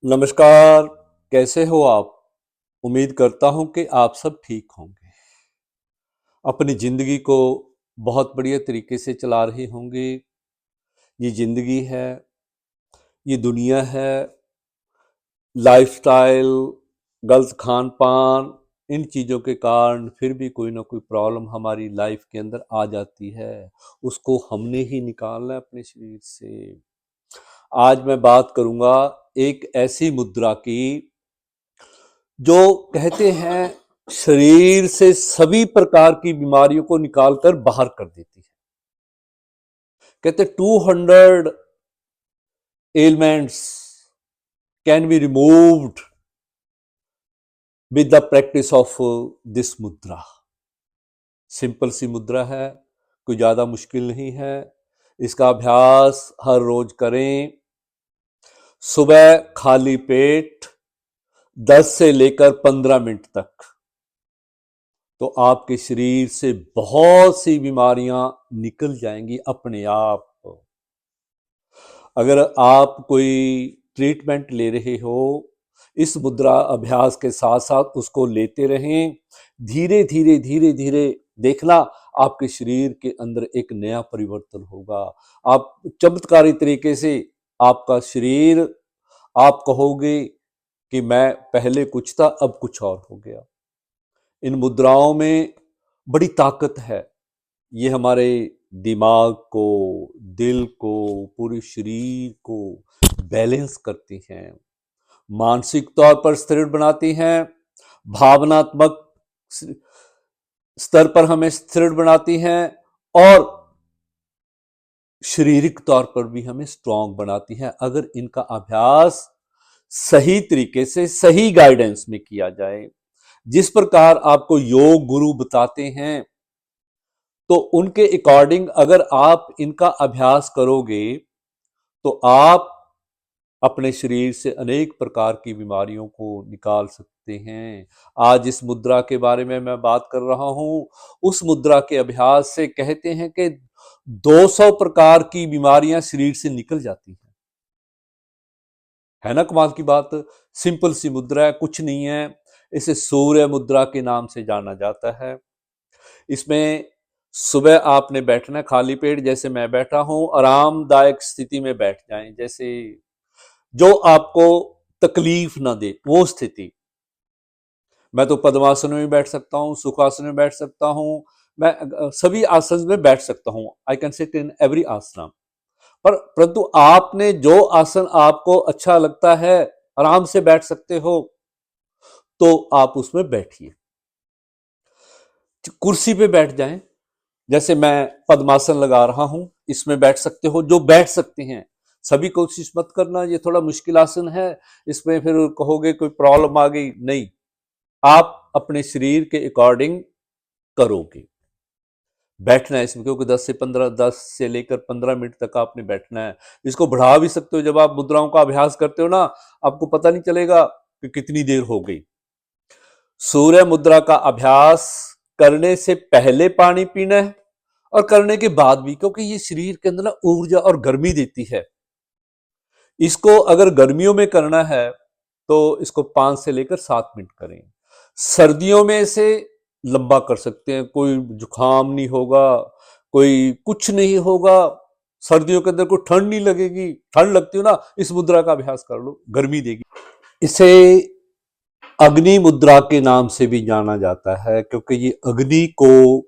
नमस्कार। कैसे हो आप? उम्मीद करता हूं कि आप सब ठीक होंगे। अपनी जिंदगी को बहुत बढ़िया तरीके से चला रहे होंगे। ये जिंदगी है, ये दुनिया है। लाइफस्टाइल, गलत खान पान, इन चीज़ों के कारण फिर भी कोई ना कोई प्रॉब्लम हमारी लाइफ के अंदर आ जाती है। उसको हमने ही निकालना है अपने शरीर से। आज मैं बात करूंगा एक ऐसी मुद्रा की जो कहते हैं शरीर से सभी प्रकार की बीमारियों को निकालकर बाहर कर देती है। कहते 200 elements can be removed with the practice of this मुद्रा। सिंपल सी मुद्रा है, कोई ज्यादा मुश्किल नहीं है। इसका अभ्यास हर रोज करें। सुबह खाली पेट 10 से लेकर 15 मिनट तक, तो आपके शरीर से बहुत सी बीमारियां निकल जाएंगी अपने आप। अगर आप कोई ट्रीटमेंट ले रहे हो, इस मुद्रा अभ्यास के साथ साथ उसको लेते रहें। धीरे धीरे धीरे धीरे देखना आपके शरीर के अंदर एक नया परिवर्तन होगा। आप चमत्कारी तरीके से आपका शरीर, आप कहोगे कि मैं पहले कुछ था अब कुछ और हो गया। इन मुद्राओं में बड़ी ताकत है। ये हमारे दिमाग को, दिल को, पूरे शरीर को बैलेंस करती हैं, मानसिक तौर पर स्थिर बनाती हैं, भावनात्मक स्तर पर हमें स्थिर बनाती हैं और शारीरिक तौर पर भी हमें स्ट्रांग बनाती हैं, अगर इनका अभ्यास सही तरीके से सही गाइडेंस में किया जाए। जिस प्रकार आपको योग गुरु बताते हैं, तो उनके अकॉर्डिंग अगर आप इनका अभ्यास करोगे तो आप अपने शरीर से अनेक प्रकार की बीमारियों को निकाल सकते हैं। आज इस मुद्रा के बारे में मैं बात कर रहा हूं। उस मुद्रा के अभ्यास से कहते हैं कि 200 प्रकार की बीमारियां शरीर से निकल जाती हैं। है ना कमाल की बात? सिंपल सी मुद्रा है, कुछ नहीं है। इसे सूर्य मुद्रा के नाम से जाना जाता है। इसमें सुबह आपने बैठना है खाली पेट, जैसे मैं बैठा हूं, आरामदायक स्थिति में बैठ जाएं, जैसे जो आपको तकलीफ ना दे वो स्थिति। मैं तो पद्मासन में भी बैठ सकता हूँ, सुखासन में बैठ सकता हूँ, मैं सभी आसन में बैठ सकता हूँ। I can sit in every आसन। पर परंतु आपने जो आसन आपको अच्छा लगता है, आराम से बैठ सकते हो, तो आप उसमें बैठिए। कुर्सी पे बैठ जाएं, जैसे मैं पद्मासन लगा रहा हूं, इसमें बैठ सकते हो जो बैठ सकते हैं। सभी कोशिश मत करना, ये थोड़ा मुश्किल आसन है, इसमें फिर कहोगे कोई प्रॉब्लम आ गई। नहीं, आप अपने शरीर के अकॉर्डिंग करोगे। बैठना है इसमें, क्योंकि 10 से लेकर 15 मिनट तक आपने बैठना है। इसको बढ़ा भी सकते हो। जब आप मुद्राओं का अभ्यास करते हो ना, आपको पता नहीं चलेगा कि कितनी देर हो गई। सूर्य मुद्रा का अभ्यास करने से पहले पानी पीना है और करने के बाद भी, क्योंकि ये शरीर के अंदर ना ऊर्जा और गर्मी देती है। इसको अगर गर्मियों में करना है तो इसको 5 से लेकर 7 मिनट करें। सर्दियों में इसे लंबा कर सकते हैं, कोई जुकाम नहीं होगा, कोई कुछ नहीं होगा। सर्दियों के अंदर कोई ठंड नहीं लगेगी। ठंड लगती हो ना, इस मुद्रा का अभ्यास कर लो, गर्मी देगी। इसे अग्नि मुद्रा के नाम से भी जाना जाता है, क्योंकि ये अग्नि को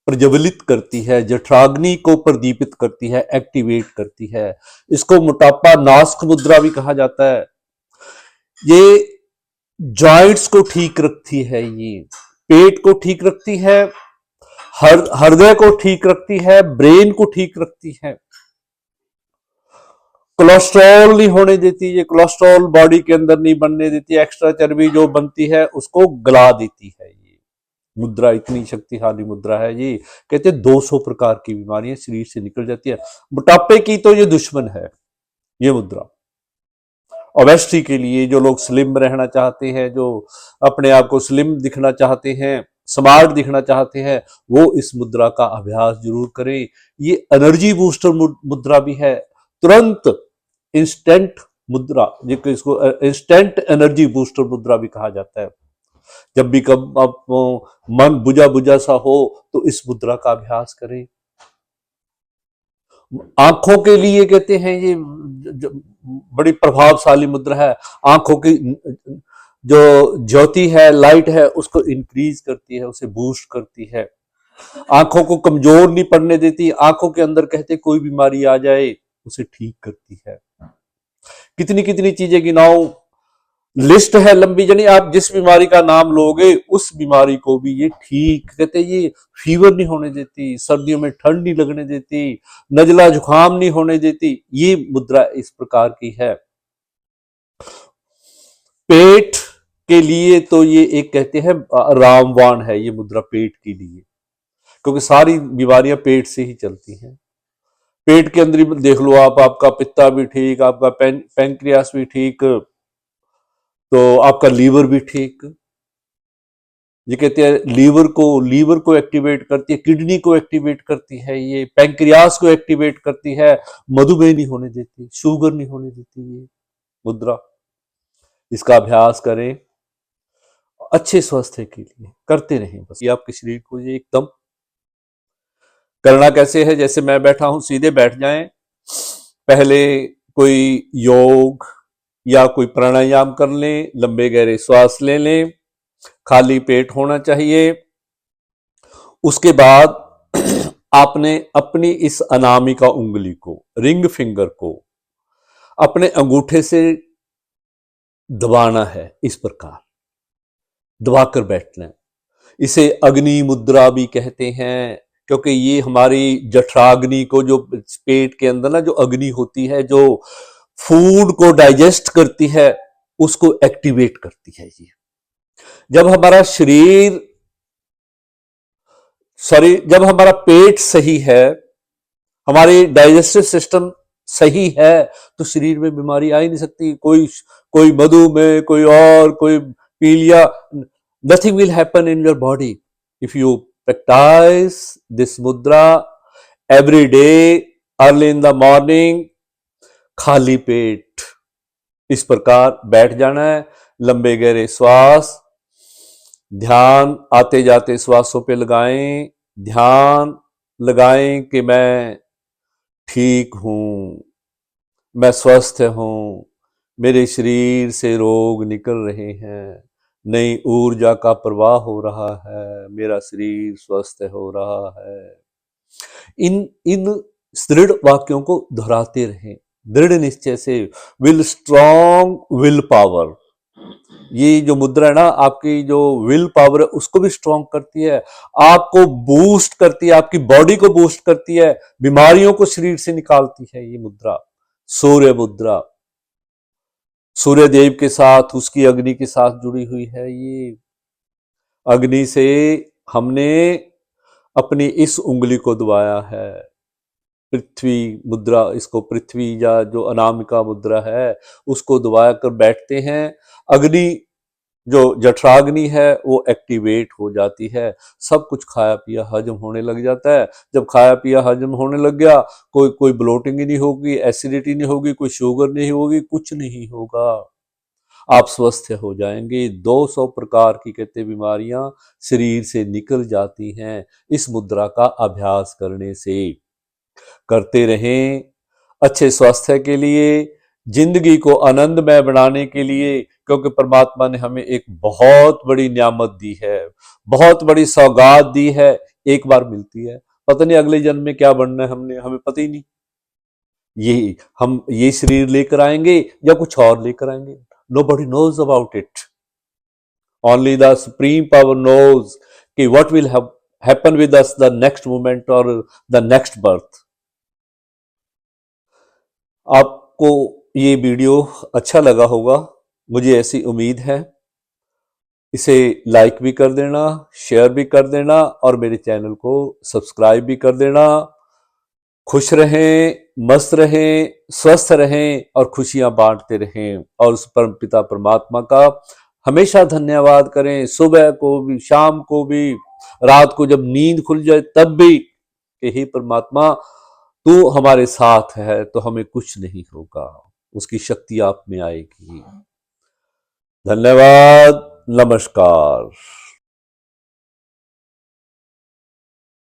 प्रज्वलित करती है, जठराग्नि को प्रदीपित करती है, एक्टिवेट करती है। इसको मोटापा नास्क मुद्रा भी कहा जाता है। ये जॉइंट्स को ठीक रखती है, ये पेट को ठीक रखती है, हृदय को ठीक रखती है, ब्रेन को ठीक रखती है। कोलेस्ट्रॉल नहीं होने देती, ये कोलेस्ट्रॉल बॉडी के अंदर नहीं बनने देती। एक्स्ट्रा चर्बी जो बनती है उसको गला देती है। ये मुद्रा इतनी शक्तिशाली मुद्रा है। ये कहते हैं 200 प्रकार की बीमारियां शरीर से निकल जाती है। मोटापे की तो ये दुश्मन है ये मुद्रा। ओबेसिटी के लिए, जो लोग स्लिम रहना चाहते हैं, जो अपने आप को स्लिम दिखना चाहते हैं, स्मार्ट दिखना चाहते हैं, वो इस मुद्रा का अभ्यास जरूर करें। ये एनर्जी बूस्टर मुद्रा भी है। तुरंत इंस्टेंट मुद्रा, जिसको इसको इंस्टेंट एनर्जी बूस्टर मुद्रा भी कहा जाता है। जब भी कब आप मन बुझा बुझा सा हो तो इस मुद्रा का अभ्यास करें। आंखों के लिए कहते हैं ये बड़ी प्रभावशाली मुद्रा है। आंखों की जो ज्योति है, लाइट है, उसको इंक्रीज करती है, उसे बूस्ट करती है, आंखों को कमजोर नहीं पड़ने देती, आंखों के अंदर कहते कोई बीमारी आ जाए उसे ठीक करती है। कितनी कितनी चीजें गिनाऊं, लिस्ट है लंबी, यानी आप जिस बीमारी का नाम लोगे उस बीमारी को भी ये ठीक कहते, ये फीवर नहीं होने देती, सर्दियों में ठंड नहीं लगने देती, नजला जुकाम नहीं होने देती, ये मुद्रा इस प्रकार की है। पेट के लिए तो ये एक कहते हैं रामबाण है ये मुद्रा पेट के लिए, क्योंकि सारी बीमारियां पेट से ही चलती हैं। पेट के अंदर ही देख लो आप, आपका पित्ता भी ठीक, आपका पैंक्रियास भी ठीक, तो आपका लीवर भी ठीक। ये कहते हैं लीवर को एक्टिवेट करती है, किडनी को एक्टिवेट करती है, ये पैंक्रियास को एक्टिवेट करती है, मधुमेह नहीं होने देती, शुगर नहीं होने देती ये मुद्रा। इसका अभ्यास करें अच्छे स्वास्थ्य के लिए, करते रहें बस। ये आपके शरीर को ये एकदम करना कैसे है, जैसे मैं बैठा हूं सीधे बैठ जाएं, पहले कोई योग या कोई प्राणायाम कर लें, लंबे गहरे श्वास ले लें, खाली पेट होना चाहिए। उसके बाद आपने अपनी इस अनामिका उंगली को, रिंग फिंगर को अपने अंगूठे से दबाना है, इस प्रकार दबाकर बैठना है। इसे अग्नि मुद्रा भी कहते हैं, क्योंकि ये हमारी जठराग्नि को, जो पेट के अंदर ना जो अग्नि होती है, जो फूड को डाइजेस्ट करती है, उसको एक्टिवेट करती है ये। जब हमारा जब हमारा पेट सही है, हमारी डाइजेस्टिव सिस्टम सही है, तो शरीर में बीमारी आ ही नहीं सकती। कोई मधुमेह, कोई पीलिया, nothing will happen in your body if you practise this mudra every day, early in the morning, खाली पेट इस प्रकार बैठ जाना है। लंबे गहरे श्वास, ध्यान आते जाते श्वासों पे लगाएं, ध्यान लगाएं कि मैं ठीक हूं, मैं स्वस्थ हूं, मेरे शरीर से रोग निकल रहे हैं, नई ऊर्जा का प्रवाह हो रहा है, मेरा शरीर स्वस्थ हो रहा है। इन इन दृढ़ वाक्यों को दोहराते रहें दृढ़ निश्चय से। विल स्ट्रॉन्ग विल पावर, ये जो मुद्रा है ना, आपकी जो विल पावर है उसको भी स्ट्रॉन्ग करती है, आपको बूस्ट करती है, आपकी बॉडी को बूस्ट करती है, बीमारियों को शरीर से निकालती है ये मुद्रा। सूर्य मुद्रा, सूर्य देव के साथ, उसकी अग्नि के साथ जुड़ी हुई है ये। अग्नि से हमने अपनी इस उंगली को दबाया है। पृथ्वी मुद्रा, इसको पृथ्वी या जो अनामिका मुद्रा है उसको दबा कर बैठते हैं। अग्नि जो जठराग्नि है वो एक्टिवेट हो जाती है, सब कुछ खाया पिया हजम होने लग जाता है। जब खाया पिया हजम होने लग गया, कोई ब्लोटिंग ही नहीं होगी, एसिडिटी नहीं होगी, कोई शुगर नहीं होगी, कुछ नहीं होगा, आप स्वस्थ हो जाएंगे। 200 प्रकार की कहते बीमारियां शरीर से निकल जाती हैं इस मुद्रा का अभ्यास करने से। करते रहें अच्छे स्वास्थ्य के लिए, जिंदगी को आनंदमय बनाने के लिए, क्योंकि परमात्मा ने हमें एक बहुत बड़ी नियामत दी है, बहुत बड़ी सौगात दी है, एक बार मिलती है, पता नहीं अगले जन्म में क्या बनना है, हमें पता ही नहीं। हम ये शरीर लेकर आएंगे या कुछ और लेकर आएंगे, nobody knows about it, only the supreme power knows कि what will happen with us the next moment or the next birth। आपको ये वीडियो अच्छा लगा होगा, मुझे ऐसी उम्मीद है। इसे लाइक भी कर देना, शेयर भी कर देना और मेरे चैनल को सब्सक्राइब भी कर देना। खुश रहें, मस्त रहें, स्वस्थ रहें और खुशियां बांटते रहें, और उस परम पिता परमात्मा का हमेशा धन्यवाद करें, सुबह को भी, शाम को भी, रात को जब नींद खुल जाए तब भी, कि हे परमात्मा तू हमारे साथ है तो हमें कुछ नहीं होगा। उसकी शक्ति आप में आएगी। धन्यवाद, नमस्कार।